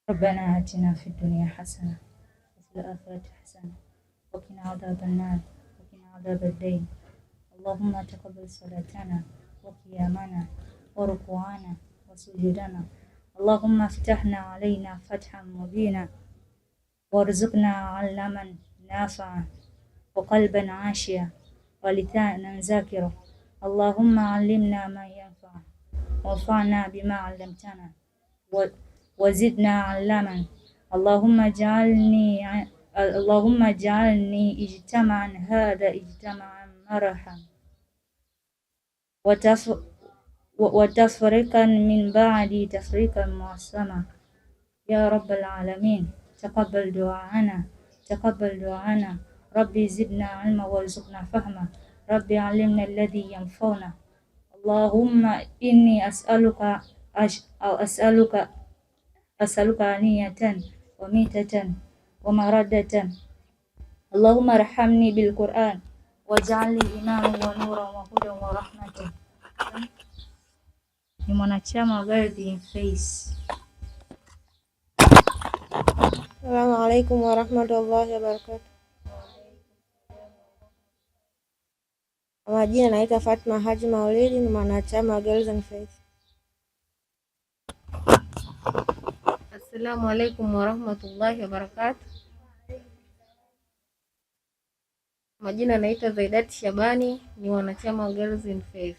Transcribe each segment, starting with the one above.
ربنا آتنا في الدنيا حسنة وفي الآخرة حسنة وقنا عذاب النار وقنا عذاب الدين. اللهم تقبل صلاتنا وقيامنا وركوعنا وسجودنا. اللهم افتحنا علينا فتحا مبينا وارزقنا علما نافعا وقلبا عاشيا ولسانا ذاكرا. اللهم علمنا ما ينفع وانفعنا بما علمتنا وزدنا علما. اللهم اجعلني اجتماعا هذا اجتماعا مرحا وتفرقا من بعدي تفريقا معصما يا رب العالمين. تقبل دعاءنا. ربي زدنا علما وارزقنا فهما. ربي علمنا الذي ينفعنا. اللهم إني أسألك نية وميتة ومردة. اللهم ارحمني بالقرآن واجعل لي إماما ونورا وهدى ورحمة. Ni mwanachama wa Guardian Face. Assalamu alaikum warahmatullahi wabarakatuh. Kwa majina naitwa Fatma Haji Maulidi, ni mwanachama wa Guardian Face. Assalamu alaikum warahmatullahi wabarakatuh. Majina naitwa Zaidati Shabani, ni mwanachama wa Girls in Faith.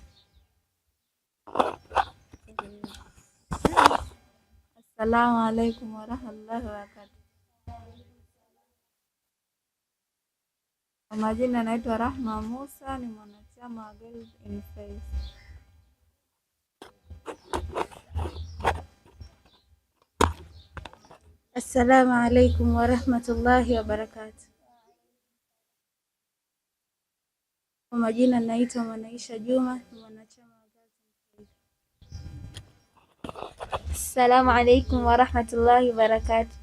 Assalamu alaikum warahmatullahi wabarakatuh. Kwa majina naitwa Rahma Musa, ni mwanachama wa Girls in Faith. Assalamu alaikum warahmatullahi wabarakatuh. Kwa majina naitwa Mwanaisha Juma, ni mwanachama wa Girls in Faith. Assalamu alaikum warahmatullahi wabarakatuh.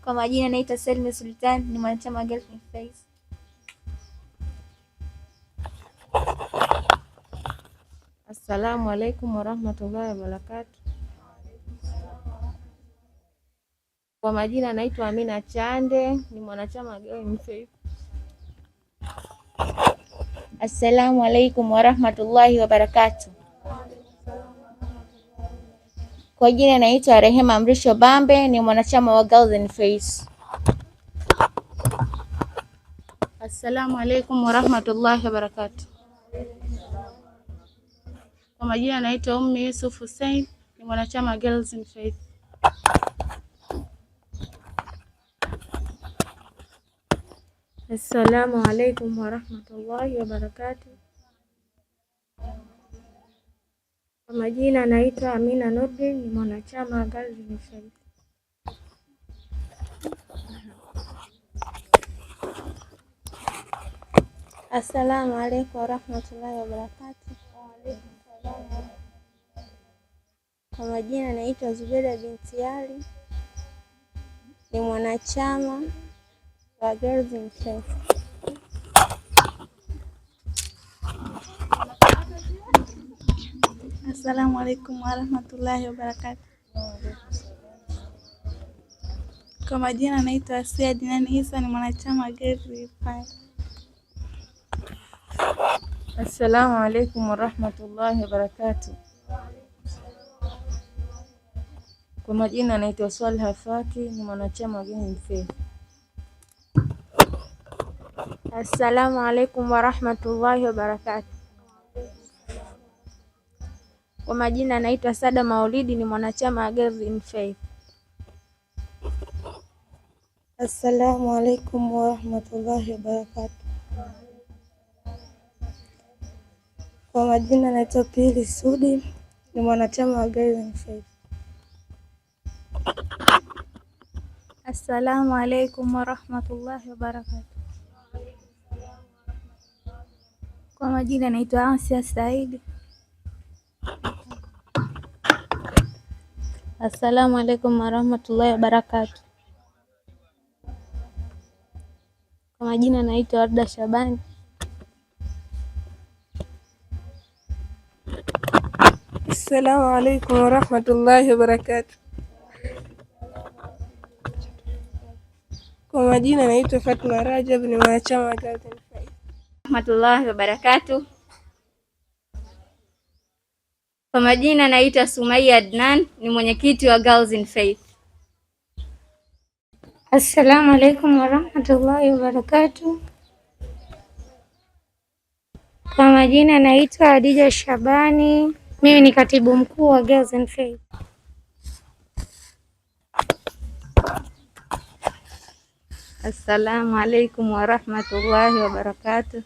Kwa majina naitwa Selma Sultan, ni mwanachama wa Girls in Faith. Assalamu alaikum warahmatullahi wabarakatuh. Kwa majina naitwa Amina Chande, ni mwanachama wa Girls in Faith. Assalamu alaikum warahmatullahi wabarakatuh. Kwa jina naitwa Rehema Mrisho Bambe, ni mwanachama wa Girls in Faith. Assalamu alaikum warahmatullahi wabarakatuh. Kwa majina naitwa Ummi Yusuf Hussein, ni mwanachama wa Girls in Faith. Assalamu alaikum warahmatullahi wabarakatuh. Kwa majina naitwa Amina Nurdin, ni mwanachama wa Girls in Faith. Assalamu alaikum warahmatullahi wabarakatuh. Kwa majina naitwa Zubeda binti Ali, ni mwanachama wa Girls in Faith. Assalamu alaikum warahmatullahi wabarakatuh. Kwa majina naitwa Asia Dinani Isa, ni mwanachama wa Girls in Faith. Assalamu alaikum warahmatullahi wabarakatuh. Kwa majina naitwa Swalha Faki, ni mwanachama wa Girls in Faith. Assalamu alaikum warahmatullahi wabarakatuh. Kwa majina naitwa Sada Maulidi, ni mwanachama wa Girls in Faith. Assalamu alaikum warahmatullahi wabarakatuh. Kwa majina naitwa Pili Sudi, ni mwanachama wa Girls in Faith. Assalamu alaikum warahmatullahi wabarakatuh. Kwa majina naitwa Asia Saidi. Assalamu alaikum warahmatullahi wabarakatuh. Kwa majina naitwa Warda Shabani. Assalamu alaikum warahmatullahi wabarakatuh. Kwa majina naitwa Fatma Rajab, ni mwanachama wa Girls in Faith. Rahmatullahi wabarakatuh. Kwa majina naitwa Sumaiya Adnan, ni mwenyekiti wa Girls in Faith. Assalamu alaikum warahmatullahi wabarakatuh. Kwa majina naitwa Hadija Shabani, mimi ni katibu mkuu wa Girls in Faith. Assalamu alaikum warahmatullahi wabarakatuh.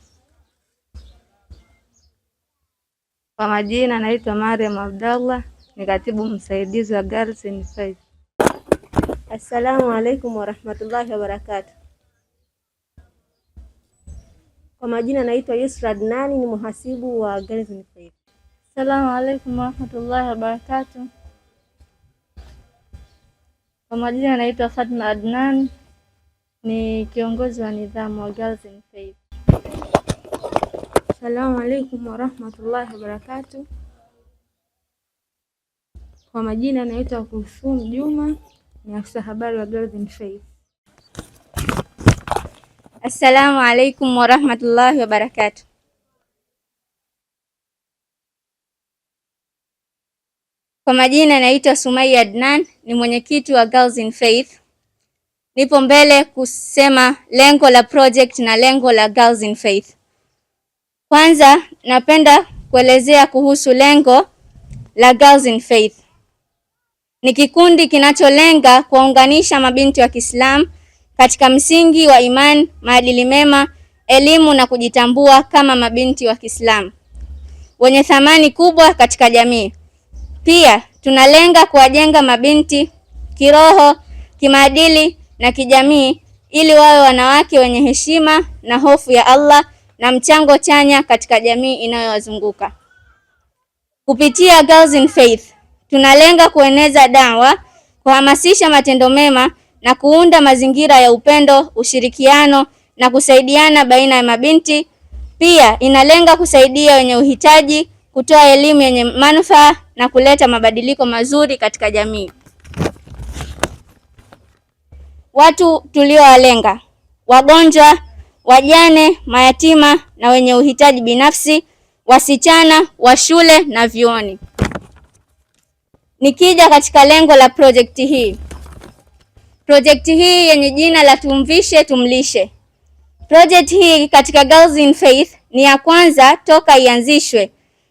Kwa majina naitwa Mariam Abdallah, ni katibu msaidizi wa Girls in Faith. Assalamu alaikum warahmatullahi wabarakatuh. Kwa majina naitwa Yusra Adnani, ni muhasibu wa Girls in Faith. Assalamu alaikum warahmatullahi wabarakatuh. Kwa majina naitwa Fatma Adnan, ni kiongozi wa nidhamu wa Girls in Faith. Assalamu alaikum warahmatullahi wabarakatuh. Kwa majina naitwa Kulthum Juma, ni afisa habari wa Girls in Faith. Assalamu alaikum warahmatullahi wabarakatuh. Kwa majina naitwa Sumaiya Adnan, ni mwenyekiti wa Girls in Faith. Nipo mbele kusema lengo la project na lengo la Girls in Faith. Kwanza napenda kuelezea kuhusu lengo la Girls in Faith. Ni kikundi kinacholenga kuwaunganisha mabinti wa Kiislamu katika msingi wa imani, maadili mema, elimu na kujitambua kama mabinti wa Kiislamu wenye thamani kubwa katika jamii. Pia tunalenga kuwajenga mabinti kiroho, kimaadili na kijamii ili wawe wanawake wenye heshima na hofu ya Allah na mchango chanya katika jamii inayowazunguka. Kupitia Girls in Faith, tunalenga kueneza dawa, kuhamasisha matendo mema na kuunda mazingira ya upendo, ushirikiano na kusaidiana baina ya mabinti. Pia inalenga kusaidia wenye uhitaji, kutoa elimu yenye manufaa na kuleta mabadiliko mazuri katika jamii. Watu tuliowalenga: wagonjwa, wajane, mayatima na wenye uhitaji binafsi, wasichana wa shule na vyuoni. Nikija katika lengo la projekti hii yenye jina la Tumvishe Tumlishe. Project hii katika Girls in Faith ni ya kwanza toka ianzishwe.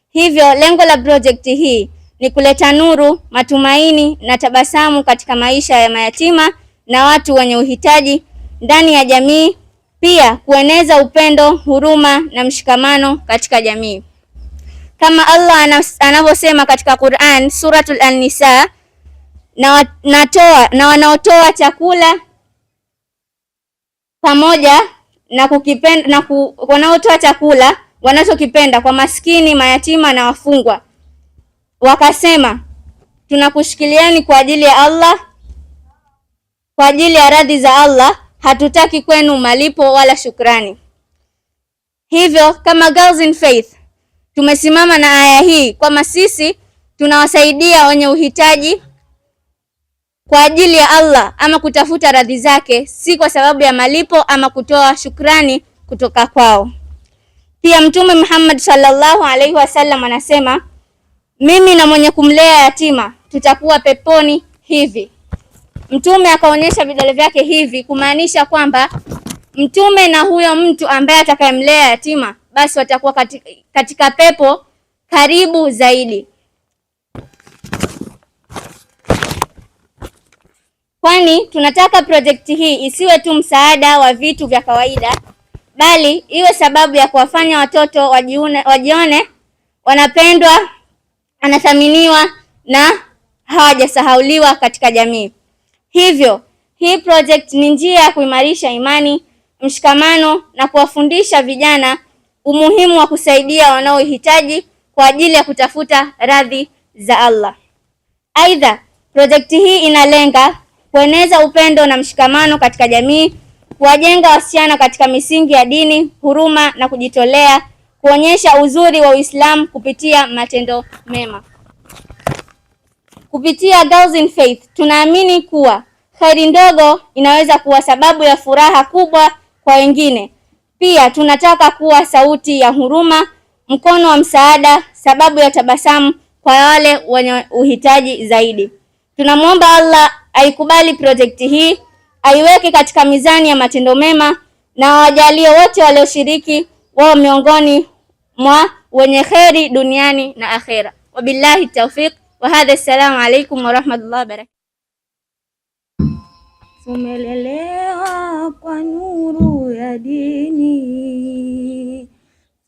Hivyo lengo la projekti hii ni kuleta nuru, matumaini na tabasamu katika maisha ya mayatima na watu wenye uhitaji ndani ya jamii. Pia kueneza upendo, huruma na mshikamano katika jamii. Kama Allah anavyosema katika Qur'an, Suratul An-Nisa, na wanaotoa chakula pamoja na kukipenda wanaotoa chakula wanachokipenda kwa maskini, mayatima na wafungwa. Wakasema, tunakushikiliani kwa ajili ya Allah, kwa ajili ya radhi za Allah, hatutaki kwenu malipo wala shukrani. Hivyo kama Girls in Faith tumesimama na aya hii kwamba sisi tunawasaidia wenye uhitaji kwa ajili ya Allah ama kutafuta radhi zake, si kwa sababu ya malipo ama kutoa shukrani kutoka kwao. Pia Mtume Muhammad sallallahu alaihi wasallam anasema, mimi na mwenye kumlea yatima tutakuwa peponi hivi. Mtume akaonyesha vidole vyake hivi, kumaanisha kwamba mtume na huyo mtu ambaye atakayemlea yatima basi watakuwa katika pepo karibu zaidi. Kwani tunataka projekti hii isiwe tu msaada wa vitu vya kawaida, bali iwe sababu ya kuwafanya watoto wajione wanapendwa, wanathaminiwa na hawajasahauliwa katika jamii. Hivyo hii project ni njia ya kuimarisha imani, mshikamano na kuwafundisha vijana umuhimu wa kusaidia wanaohitaji kwa ajili ya kutafuta radhi za Allah. Aidha, projekti hii inalenga kueneza upendo na mshikamano katika jamii, kuwajenga wasichana katika misingi ya dini, huruma na kujitolea, kuonyesha uzuri wa Uislamu kupitia matendo mema. Kupitia Girls in Faith tunaamini kuwa kheri ndogo inaweza kuwa sababu ya furaha kubwa kwa wengine. Pia tunataka kuwa sauti ya huruma, mkono wa msaada, sababu ya tabasamu kwa wale wenye uhitaji zaidi. Tunamuomba Allah aikubali projekti hii, aiweke katika mizani ya matendo mema na wajalie wote walioshiriki wao miongoni mwa wenye kheri duniani na akhera. Wabillahi tawfiq wa hadha. Assalamu alaykum wa rahmatullahi wa barakatuh. Tumelelewa kwa nuru ya dini,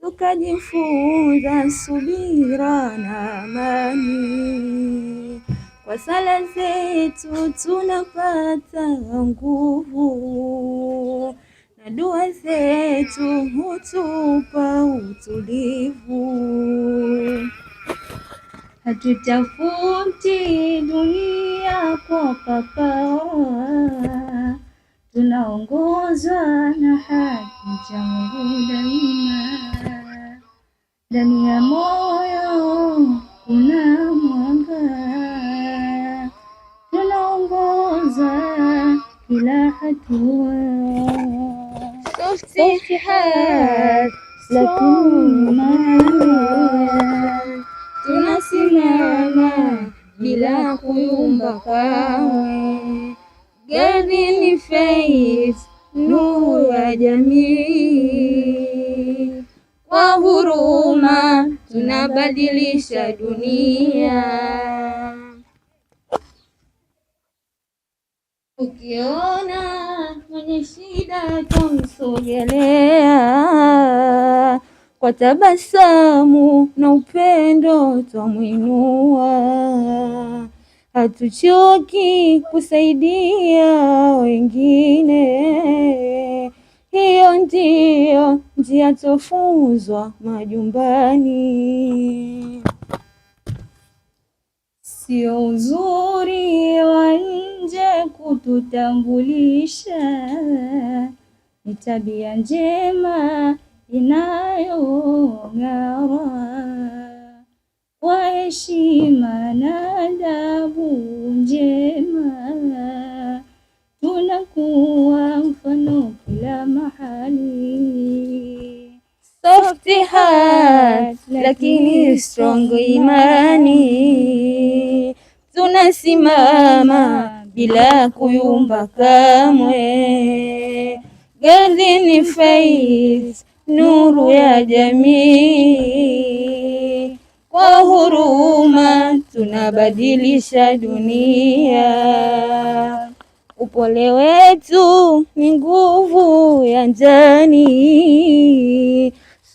tukajifunza subira na amani. Kwa sala zetu tunapata nguvu, na dua zetu hutupa utulivu. Hatutafuti dunia kwa papawa, tunaongozwa na haki cha Mungu daima. Ndani ya moyo kuna mwanga, tunaongozwa kila hatua. Soft heart lakini tunasimama bila kuyumba kamwe. Girls in Faith, nuru ya jamii. Kwa huruma tunabadilisha dunia. Ukiona mwenye shida tumsogelea, kwa tabasamu na upendo twamuinua. Hatuchoki kusaidia wengine, hiyo ndio njia tofunzwa majumbani. Sio uzuri wa nje kututambulisha, ni tabia njema inayong'ara. Kwa heshima na adabu njema, tunakuwa mfano kila mahali. Soft heart lakini strong imani, tunasimama bila kuyumba kamwe. Girls in Faith, nuru ya jamii. Kwa huruma tunabadilisha dunia. Upole wetu ni nguvu ya ndani,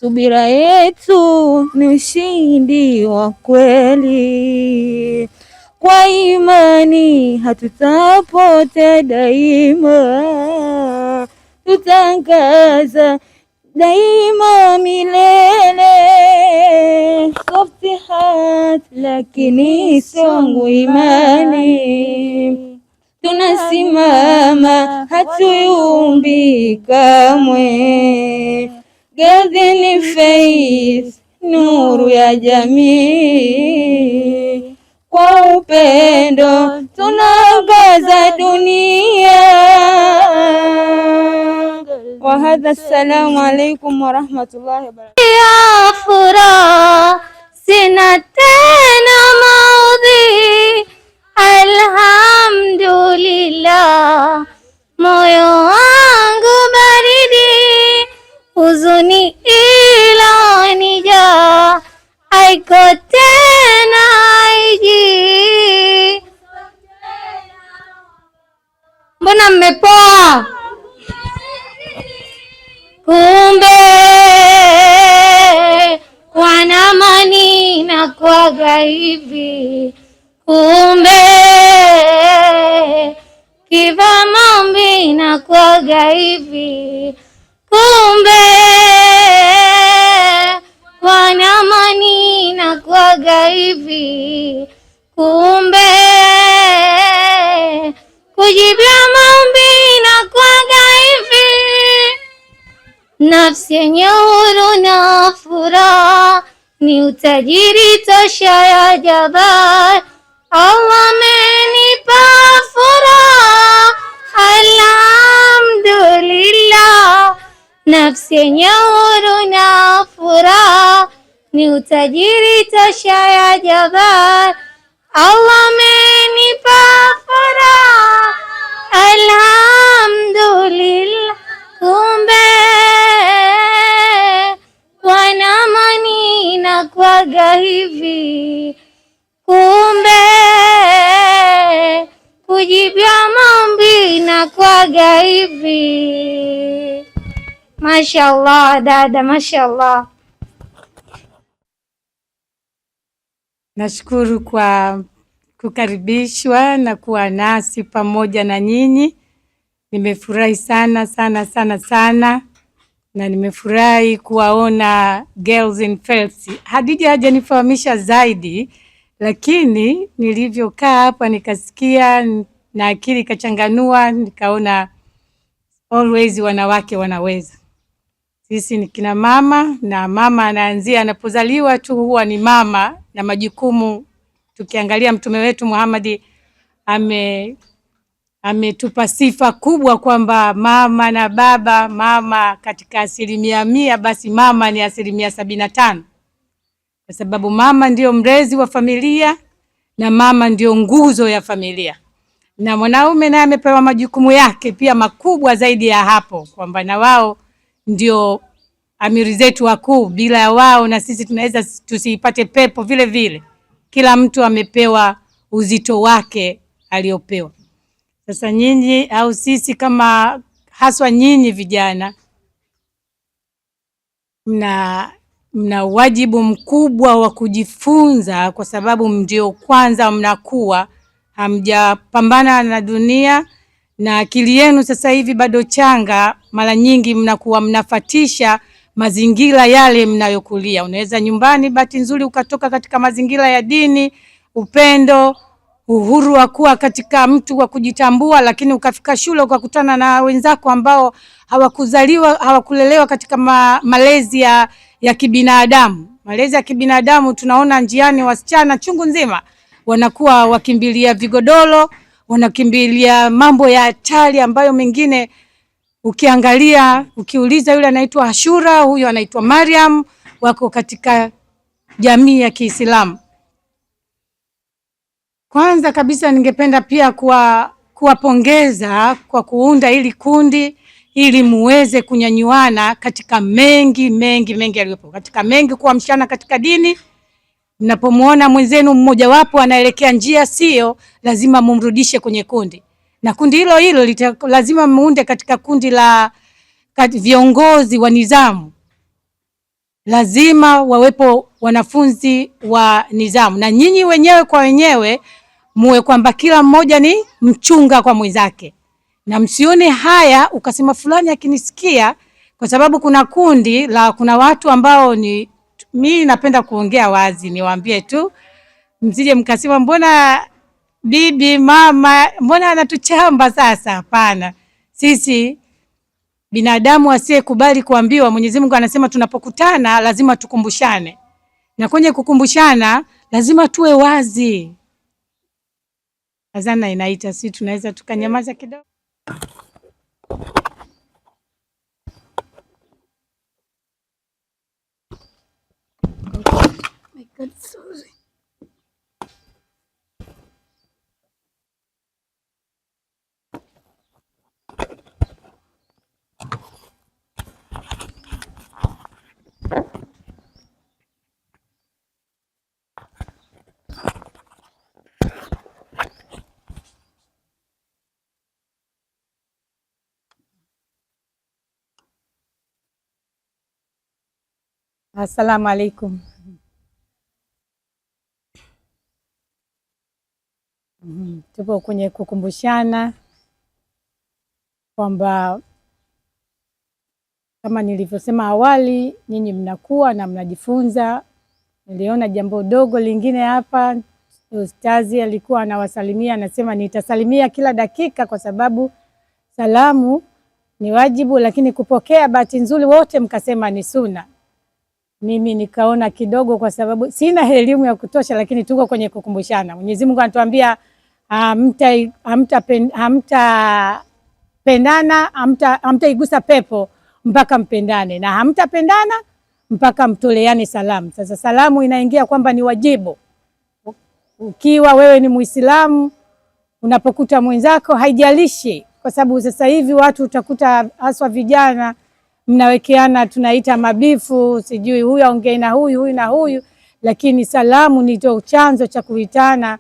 subira yetu ni ushindi wa kweli. Kwa imani hatutapotea daima, tutangaza daima milele. Soft heart lakini strong imani, tunasimama hatuyumbi kamwe. Girls in Faith, nuru ya jamii. Kwa upendo tunaangaza dunia. Wa hadha, assalamu alaykum wa rahmatullahi wa barakatuh. Ya furaha sina tena maudhi, alhamdulillah. Moyo wangu baridi, huzuni ilonijaa, haiko tena haiji. Mbona mmepoa? Kumbe kwa namani na kwa gaibi, kumbe kiva maombi na kwa gaibi, kumbe kwa namani na kwa gaibi, kumbe kujibia maombi na kwa gaibi. Nafsi yenye huru na furaha ni utajiri tosha ya jabal. Allah amenipa furaha, alhamdulillah. Nafsi yenye huru na furaha, ni utajiri tosha ya Jabbar. Allah amenipa furaha, alhamdulillah. Kumbe wanamani na kwaga hivi, kumbe kujibia maombi na kwaga hivi. Mashallah dada, mashallah. Nashukuru kwa kukaribishwa na kuwa nasi pamoja na nyinyi. Nimefurahi sana sana sana sana, na nimefurahi kuwaona Girls in Faith. Hadija hajanifahamisha zaidi, lakini nilivyokaa hapa nikasikia na akili kachanganua, nikaona always wanawake wanaweza. Sisi ni kina mama, na mama anaanzia anapozaliwa tu huwa ni mama na majukumu. Tukiangalia mtume wetu Muhammad ametupa sifa kubwa kwamba mama na baba, mama katika 100%, basi mama ni 75%, kwa sababu mama ndio mlezi wa familia na mama ndio nguzo ya familia. Na mwanaume naye amepewa majukumu yake pia makubwa zaidi ya hapo, kwamba na wao ndio amiri zetu wakuu. Bila ya wao na sisi tunaweza tusiipate pepo vile vile. Kila mtu amepewa uzito wake aliopewa. Sasa nyinyi au sisi, kama haswa nyinyi vijana, mna wajibu mkubwa wa kujifunza, kwa sababu ndio kwanza mnakuwa hamjapambana na dunia, na akili yenu sasa hivi bado changa. Mara nyingi mnakuwa mnafatisha mazingira yale mnayokulia. Unaweza nyumbani bahati nzuri ukatoka katika mazingira ya dini, upendo, uhuru wa kuwa katika mtu wa kujitambua, lakini ukafika shule ukakutana na wenzako ambao hawakulelewa katika malezi ya kibinadamu. Malezi ya kibinadamu tunaona njiani wasichana chungu nzima wanakuwa wakimbilia vigodoro, wanakimbilia mambo ya hatari ambayo mengine ukiangalia, ukiuliza yule anaitwa Ashura, huyo anaitwa Mariam, wako katika jamii ya Kiislamu. Kwanza kabisa ningependa pia kuwapongeza kwa kuunda hili kundi, ili muweze kunyanyuana katika mengi yaliyopo, katika mengi kuamshana katika dini. Mnapomuona mwenzenu mmoja wapo anaelekea njia sio, lazima mumrudishe kwenye kundi. Na kundi hilo lazima muunde katika kundi la viongozi wa nidhamu. Lazima wawepo wanafunzi wa nidhamu, na nyinyi wenyewe kwa wenyewe muwe kwamba kila mmoja ni mchunga kwa mwenzake. Na msione haya ukasema fulani akinisikia, kwa sababu kuna kundi kuna watu ambao mimi napenda kuongea wazi, niwaambie tu, msije mkasema mbona bibi mama mbona anatuchamba sasa. Hapana, sisi binadamu asiyekubali kuambiwa, Mwenyezi Mungu anasema tunapokutana lazima tukumbushane, na kwenye kukumbushana lazima tuwe wazi. Azana inaita, si tunaweza tukanyamaza kidogo? My God, sorry. Assalamu alaikum. Tupo kwenye kukumbushana kwamba kama nilivyosema awali, nyinyi mnakuwa na mnajifunza. Niliona jambo dogo lingine hapa, ustazi alikuwa anawasalimia, anasema nitasalimia kila dakika kwa sababu salamu ni wajibu, lakini kupokea bahati nzuri wote mkasema ni sunna. Mimi nikaona kidogo, kwa sababu sina elimu ya kutosha, lakini tuko kwenye kukumbushana. Mwenyezi Mungu anatuambia hamtaigusa pepo mpaka mpendane, na hamtapendana mpaka mtoleane salamu. Sasa salamu inaingia kwamba ni wajibu. Ukiwa wewe ni Muislamu, unapokuta mwenzako, haijalishi, kwa sababu sasa hivi watu utakuta haswa vijana mnawekeana, tunaita mabifu, sijui huyu aongee na huyu, huyu na huyu, lakini salamu ndio chanzo cha kuitana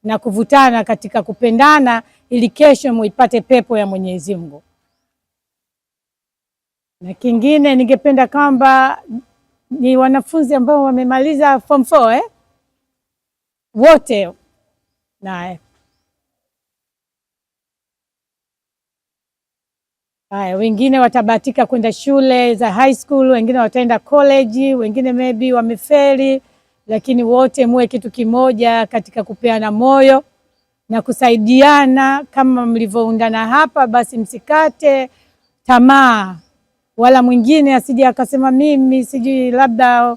na kuvutana katika kupendana, ili kesho muipate pepo ya Mwenyezi Mungu. Na kingine ningependa kwamba ni wanafunzi ambao wamemaliza form 4 wote na haya, wengine watabahatika kwenda shule za high school, wengine wataenda college, wengine maybe wamefeli, lakini wote muwe kitu kimoja katika kupeana moyo na kusaidiana. Kama mlivyoundana hapa, basi msikate tamaa, wala mwingine asije akasema mimi sijui, labda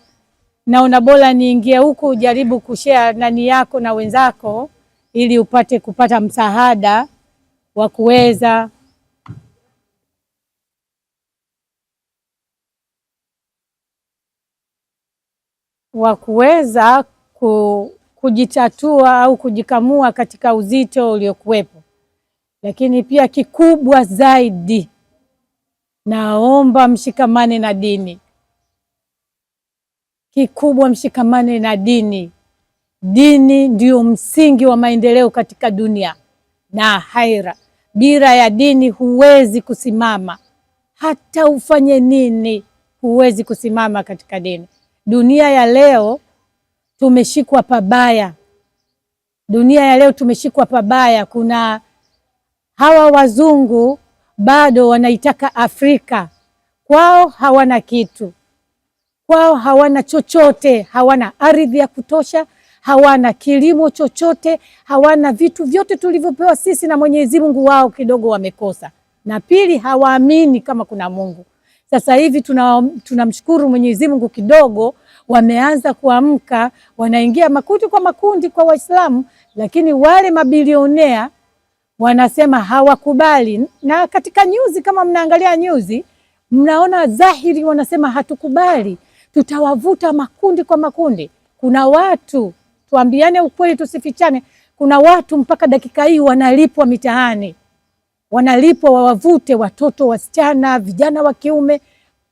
naona bora niingie huku. Jaribu kushare nani yako na wenzako, ili upate kupata msaada wa kuweza kujitatua au kujikamua katika uzito uliokuwepo. Lakini pia kikubwa zaidi, naomba mshikamane na dini. Kikubwa mshikamane na dini. Dini ndio msingi wa maendeleo katika dunia na akhera. Bila ya dini huwezi kusimama, hata ufanye nini huwezi kusimama katika dini. Dunia ya leo tumeshikwa pabaya. Dunia ya leo tumeshikwa pabaya. Kuna hawa wazungu bado wanaitaka Afrika. Kwao hawana kitu. Kwao hawana chochote, hawana ardhi ya kutosha, hawana kilimo chochote, hawana vitu vyote tulivyopewa sisi na Mwenyezi Mungu. Wao kidogo wamekosa. Na pili, hawaamini kama kuna Mungu. Sasa hivi tunamshukuru Mwenyezi Mungu, kidogo wameanza kuamka, wanaingia makundi kwa makundi kwa Waislamu, lakini wale mabilionea wanasema hawakubali. Na katika nyuzi, kama mnaangalia nyuzi, mnaona dhahiri wanasema hatukubali, tutawavuta makundi kwa makundi. Kuna watu, tuambiane ukweli, tusifichane, kuna watu mpaka dakika hii wanalipwa mitaani, wanalipwa wawavute watoto, wasichana, vijana wa kiume,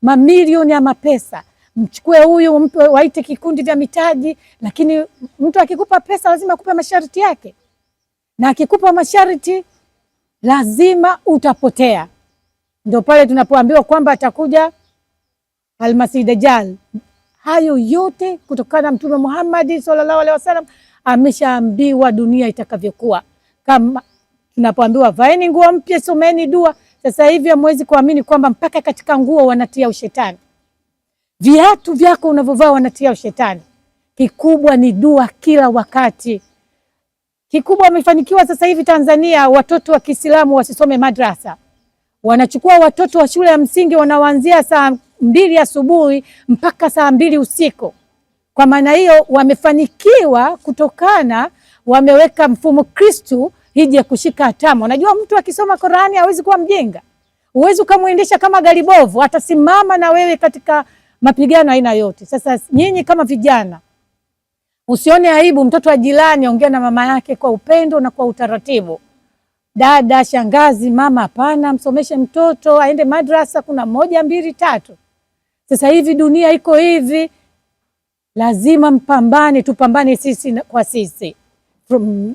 mamilioni ya mapesa. Mchukue huyu mpe, waite kikundi vya mitaji, lakini mtu akikupa pesa lazima akupe masharti yake, na akikupa masharti lazima utapotea. Ndio pale tunapoambiwa kwamba atakuja Almasih Dajjal. Hayo yote kutokana na Mtume Muhammad sallallahu alaihi wasallam ameshaambiwa dunia itakavyokuwa. Kama tunapoambiwa vaeni nguo mpya, someni dua, sasa hivi hamwezi kuamini kwamba mpaka katika nguo wanatia ushetani. Viatu vyako unavyovaa wanatia ushetani. Kikubwa ni dua kila wakati. Kikubwa wamefanikiwa sasa hivi Tanzania, watoto wa Kiislamu wasisome madrasa. Wanachukua watoto wa shule ya msingi, wanawaanzia saa 2 asubuhi mpaka saa 2 usiku. Kwa maana hiyo wamefanikiwa kutokana, wameweka mfumo Kristo hije kushika hatamu. Unajua mtu akisoma Qur'ani hawezi kuwa mjinga. Huwezi kumuendesha kama gari bovu, atasimama na wewe katika mapigano aina yote. Sasa nyinyi kama vijana, usione aibu mtoto wa jirani ongea na mama yake kwa upendo na kwa utaratibu. Dada, shangazi, mama, hapana, msomeshe mtoto aende madrasa, kuna 1, 2, 3. Sasa hivi dunia iko hivi, lazima mpambane, tupambane sisi kwa sisi.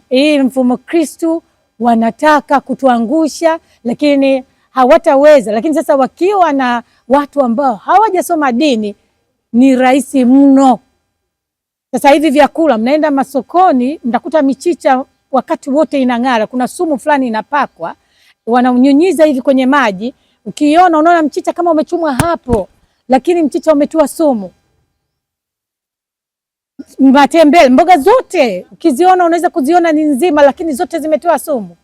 Hii mfumo Kristo wanataka kutuangusha, lakini hawataweza. Lakini sasa wakiwa na watu ambao hawajasoma dini, ni rahisi mno. Sasa hivi vyakula, mnaenda masokoni, mtakuta michicha wakati wote inang'ara. Kuna sumu fulani inapakwa, wananyunyiza hivi kwenye maji. Ukiona unaona mchicha kama umechumwa hapo, lakini mchicha umetiwa sumu. Matembele, mboga zote ukiziona unaweza kuziona ni nzima, lakini zote zimetiwa sumu.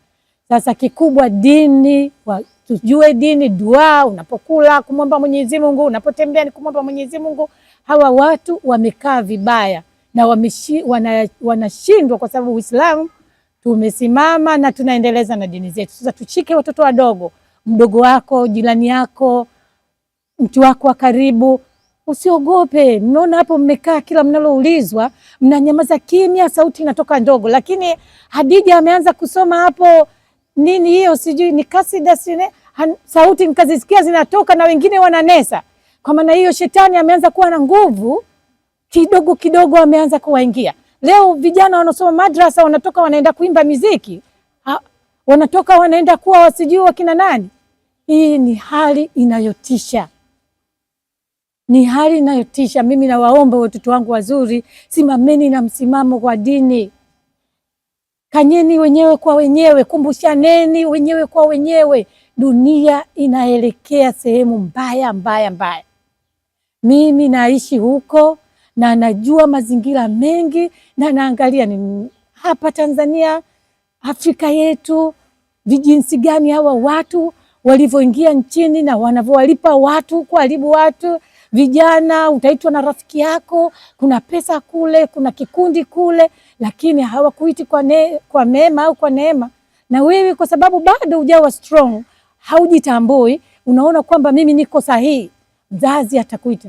Sasa kikubwa dini, tujue dini, dua unapokula kumwomba Mwenyezi Mungu, unapotembea ni kumwomba Mwenyezi Mungu, hawa watu wamekaa vibaya na wanashindwa kwa sababu Uislamu tumesimama na tunaendeleza na dini zetu. Sasa tushike watoto wadogo, mdogo wako, jirani yako, mtu wako wa karibu, usiogope. Mnaona hapo mmekaa, kila mnaloulizwa mnanyamaza kimya, sauti inatoka ndogo. Lakini Hadija ameanza kusoma hapo, nini hiyo sijui ni kasida sine, sauti nikazisikia zinatoka na wengine wananesa. Kwa maana hiyo shetani ameanza kuwa na nguvu, kidogo kidogo ameanza kuwaingia. Leo vijana wanasoma madrasa wanatoka wanaenda kuimba muziki, wanatoka wanaenda kuwa wasijui wakina nani. Hii ni hali inayotisha. Ni hali inayotisha. Mimi nawaomba watoto wangu wazuri, simameni na msimamo wa dini. Kanyeni wenyewe kwa wenyewe, kumbushaneni wenyewe kwa wenyewe. Dunia inaelekea sehemu mbaya mbaya mbaya. Mimi naishi huko na najua mazingira mengi na naangalia ni hapa Tanzania, Afrika yetu, vijinsi gani hawa watu walivyoingia nchini na wanavyowalipa watu kuharibu watu. Vijana utaitwa na rafiki yako, kuna pesa kule, kuna kikundi kule, lakini hawakuiti kwa mema au kwa neema. Na wewe kwa sababu bado hujawa strong, haujitambui, unaona kwamba mimi niko sahihi, mzazi atakuita,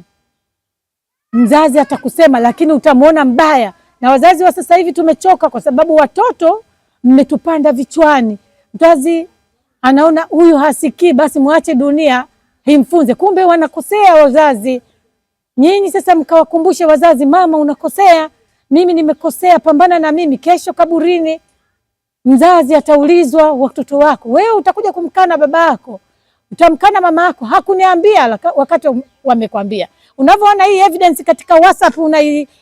mzazi atakusema, lakini utamuona mbaya. Na wazazi wa sasa hivi tumechoka kwa sababu watoto mmetupanda vichwani. Mzazi anaona huyu hasikii, basi muache dunia himfunze. Kumbe wanakosea wazazi. Nyinyi sasa mkawakumbushe wazazi, mama unakosea, mimi nimekosea, pambana na mimi. Kesho kaburini mzazi ataulizwa watoto wako, wewe utakuja kumkana baba yako, utamkana mama yako, hakuniambia wakati wamekwambia. Unavyoona hii evidence katika WhatsApp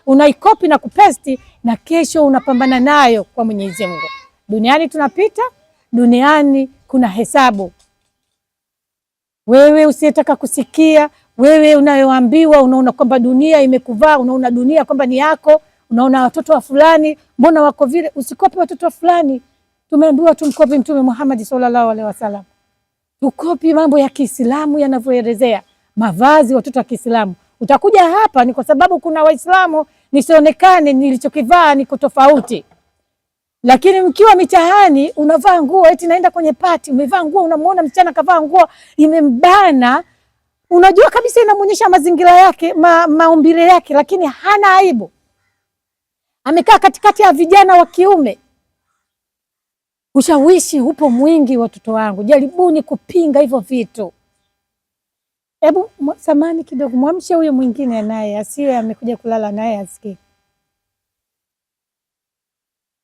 unaikopi na kupesti, na kesho unapambana nayo kwa Mwenyezi Mungu. Duniani tunapita, duniani kuna hesabu. Wewe usiyetaka kusikia, wewe unayoambiwa, unaona kwamba dunia imekuvaa, unaona dunia kwamba ni yako, unaona watoto wa fulani mbona wako vile, usikope watoto wa fulani. Tumeambiwa tumkopi Mtume Muhammad sallallahu alaihi wasallam. Tukopi mambo ya Kiislamu yanavyoelezea mavazi watoto wa Kiislamu. Utakuja hapa ni kwa sababu kuna Waislamu, nisionekane nilichokivaa niko tofauti. Lakini mkiwa mitahani unavaa nguo eti naenda kwenye party, umevaa nguo, unamuona msichana kavaa nguo imembana, unajua kabisa inamuonyesha mazingira yake, maumbile yake, lakini hana aibu. Amekaa katikati ya vijana wa kiume. Ushawishi upo mwingi watoto wangu. Jaribuni kupinga hivyo vitu. Hebu samani kidogo, mwamshe huyo mwingine naye asiwe amekuja kulala naye asikie.